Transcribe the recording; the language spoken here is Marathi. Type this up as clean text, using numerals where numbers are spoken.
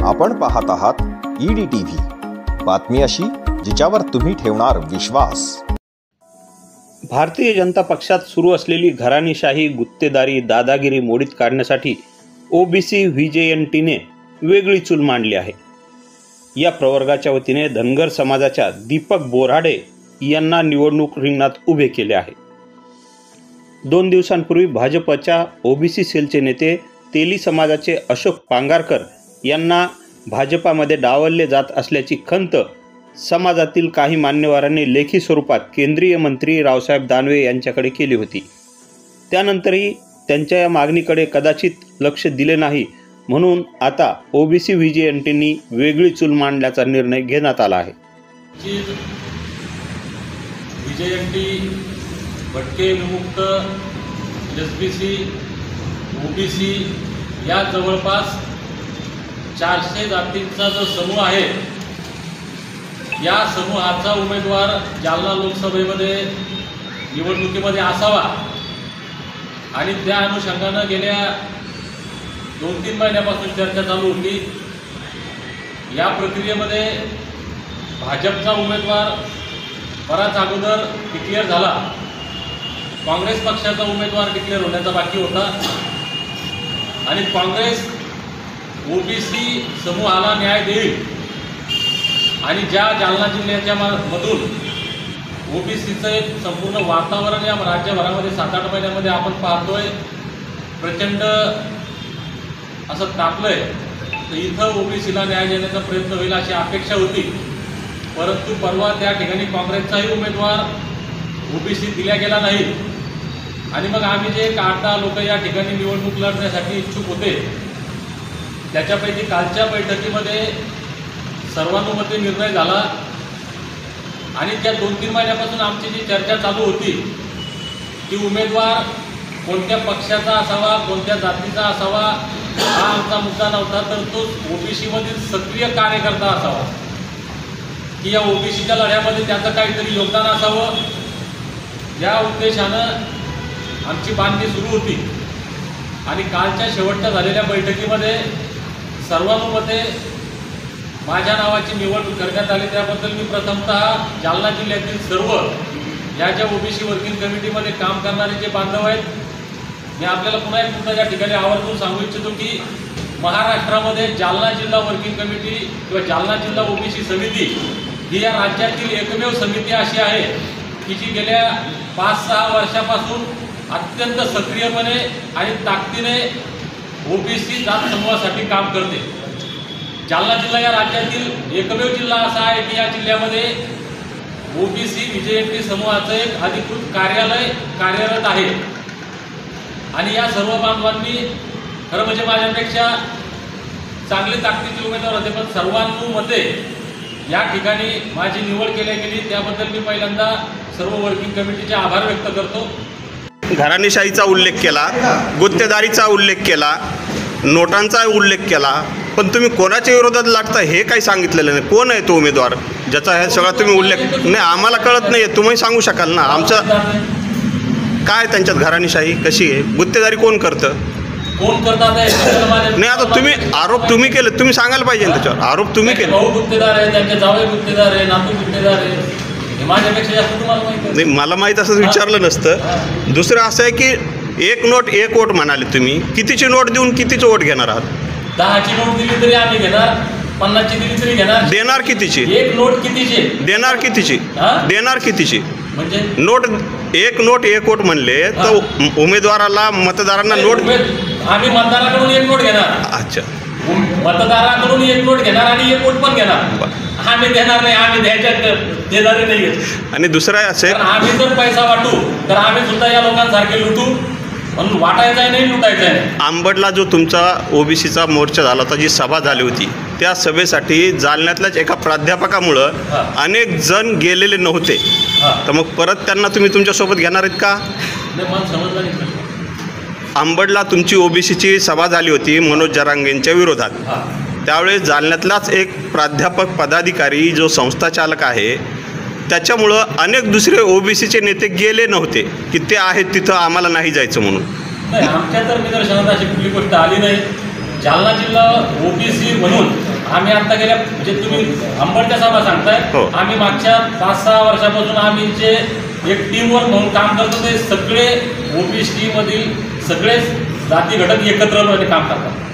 आपण पाहत आहात EDTV, बातमी अशी जिच्यावर तुम्ही ठेवणार विश्वास। भारतीय जनता पक्षात सुरू असलेली घराणेशाही, गुत्तेदारी, दादागिरी मोडीत काढण्यासाठी ओबीसी व्हीजेएनटीने वेगळी चूल मांडली आहे। या प्रवर्गाच्या वतीने धनगर समाजाच्या दीपक बोराडे यांना निवडणूक रिंगणात उभे केले आहे। 2 दिवसांपूर्वी भाजपच्या ओबीसी सेलचे नेते तेली समाजाचे अशोक पांगारकर यांना भाजपामध्ये डावलले जात असल्याची खंत समाजातील काही मान्यवरांनी लेखी स्वरूपात केंद्रीय मंत्री रावसाहेब दानवे यांच्याकडे केली होती। त्यानंतरही त्यांच्या या मागणीकडे कदाचित लक्ष दिले नाही, म्हणून आता ओबीसी व्हीजेएनटींनी वेगळी चूल मांडण्याचा निर्णय घेण्यात आला आहे। व्हीजेएनटी भटके विमुक्त एसबीसी ओबीसी या जवळपास 400 जातींचा जो समूह आहे, या समूहाचा उमेदवार जालना लोकसभेमध्ये निवडणुकीमध्ये असावा आणि त्या अनुषंगानं गेल्या 2-3 महिन्यापासून चर्चा चालू होती। या प्रक्रियेमध्ये भाजपचा उमेदवार बराच अगोदर डिक्लेअर झाला, काँग्रेस पक्षाचा उमेदवार डिक्लेअर होण्याचा बाकी होता आणि काँग्रेस ओबीसी समूहाला न्याय देईल आणि ज्या जालना जिल्ह्याच्या मधून ओबीसीचं एक संपूर्ण वातावरण या राज्यभरामध्ये 7-8 महिन्यामध्ये आपण पाहतोय, प्रचंड असं तापलंय, तर इथं ओबीसीला न्याय देण्याचा प्रयत्न होईल अशी अपेक्षा होती। परंतु परवा त्या ठिकाणी काँग्रेसचाही उमेदवार ओबीसी दिला गेला नाही आणि मग आम्ही जे 8-10 लोक या ठिकाणी निवडणूक लढण्यासाठी इच्छुक होते, त्याच्यापैकी कालच्या बैठकीमध्ये सर्वानुमते निर्णय झाला आणि त्या 2-3 महिन्यापासून आमची जी चर्चा चालू होती की उमेदवार कोणत्या पक्षाचा असावा, कोणत्या जातीचा असावा, हा आमचा मुद्दा नव्हता, तर तो ओबीसीमधील सक्रिय कार्यकर्ता असावा, की या ओबीसीच्या लढ्यामध्ये त्याचं काहीतरी योगदान असावं, या उद्देशानं आमची बांधणी सुरू होती। आणि कालच्या शेवटच्या झालेल्या बैठकीमध्ये सर्वानुमते माझ्या नावाची निवड करण्यात आली। त्याबद्दल मी प्रथमतः जालना जिल्ह्यातील सर्व या ज्या ओबीसी वर्किंग कमिटीमध्ये काम करणारे जे बांधव आहेत, मी आपल्याला पुन्हा एक मुद्दा या ठिकाणी आवर्जून सांगू इच्छितो की महाराष्ट्रामध्ये जालना जिल्हा वर्किंग कमिटी किंवा जालना जिल्हा ओबीसी समिती ही या राज्यातील एकमेव समिती अशी आहे की जी गेल्या 5-6 वर्षापासून अत्यंत सक्रियपणे आणि ताकदीने ओबीसी जात समूहासाठी काम करते। जालना जिल्हा या राज्यातील एकमेव जिल्हा असा आहे की या जिल्ह्यामध्ये ओबीसी व्हीजेएनटी समूहाचं एक अधिकृत कार्यालय कार्यरत आहे आणि या सर्व बांधवांनी खरं म्हणजे माझ्यापेक्षा चांगले ताकदीचे उमेदवार होते, पण सर्वानुमते या ठिकाणी माझी निवड केली गेली, त्याबद्दल मी पहिल्यांदा सर्व वर्किंग कमिटीचे आभार व्यक्त करतो। घराणेशाहीचा उल्लेख केला, गुत्तेदारीचा उल्लेख केला, नोटांचा उल्लेख केला, पण तुम्ही कोणाच्या विरोधात लागता हे काही सांगितलेलं नाही। कोण आहे तो उमेदवार ज्याचा हे सगळा तुम्ही उल्लेख नाही? आम्हाला कळत नाही, तुम्ही सांगू शकाल ना? आमचं काय त्यांच्यात घराणेशाही कशी आहे, गुत्तेदारी कोण करतं, कोण करतात नाही? आता तुम्ही आरोप तुम्ही केले, तुम्ही सांगायला पाहिजे त्याच्यावर। आरोप तुम्ही केले, भाऊ गुत्तेदार आहे, त्यांचे जावई गुत्तेदार आहे, नातू गुत्तेदार आहे, माझ्यापेक्षा जास्त तुम्हाला माहिती नाही? मला माहीत असं विचारलं नसतं। दुसरं असं आहे की 1 नोट 1 वोट म्हणाले तुम्ही, कितीची नोट देऊन कितीचं वोट घेणार आहात? 10ची नोट दिली तरी आम्ही घेणार, 50ची दिली तरी घेणार। देणार कितीची? 1 नोट कितीची देणार कितीची? देणार कितीची? म्हणजे नोट 1 नोट 1 वोट म्हणले तर उमेदवाराला मतदारांना नोट आम्ही मतदाराकडून 1 नोट घेणार। अच्छा, मतदाराकडून 1 नोट घेणार आणि 1 वोट पण घेणार। आम्ही देणार नाही, आम्ही देणारे नाही। आणि दुसरं असेल आम्ही जर पैसा वाटू तर आम्ही सुद्धा या लोकांसारखे लुटू, पण वाटायचा आहे नाही, लुटायचा आहे। आंबडला जो तुमचा ओबीसीचा मोर्चा झाला होता, जी सभा झाली होती, त्या सभेसाठी जालन्यातल्याच एका प्राध्यापकामुळं अनेक जण गेलेले नव्हते, तर मग परत त्यांना तुम्ही तुमच्यासोबत घेणार आहेत का? मला समजलं नाही। आंबडला तुमची ओबीसीची सभा झाली होती मनोज जरांगेंच्या विरोधात, त्यावेळेस जालन्यातलाच एक प्राध्यापक पदाधिकारी जो संस्थाचालक आहे, त्याच्यामुळं अनेक दुसरे ओबीसीचे नेते गेले नव्हते की ते आहेत तिथं आम्हाला नाही जायचं म्हणून। नाही, आमच्या तर निदर्शनात अशी कुठली गोष्ट आली नाही। जालना जिल्हा ओबीसी म्हणून आम्ही आता गेल्या म्हणजे तुम्ही अंबडच्या सभा सांगताय, हो. आम्ही मागच्या 5-6 वर्षापासून आम्ही जे एक टीमवर्क म्हणून काम करतो, ते सगळे ओबीसी मधील सगळे जाती घटक एकत्र काम करतात.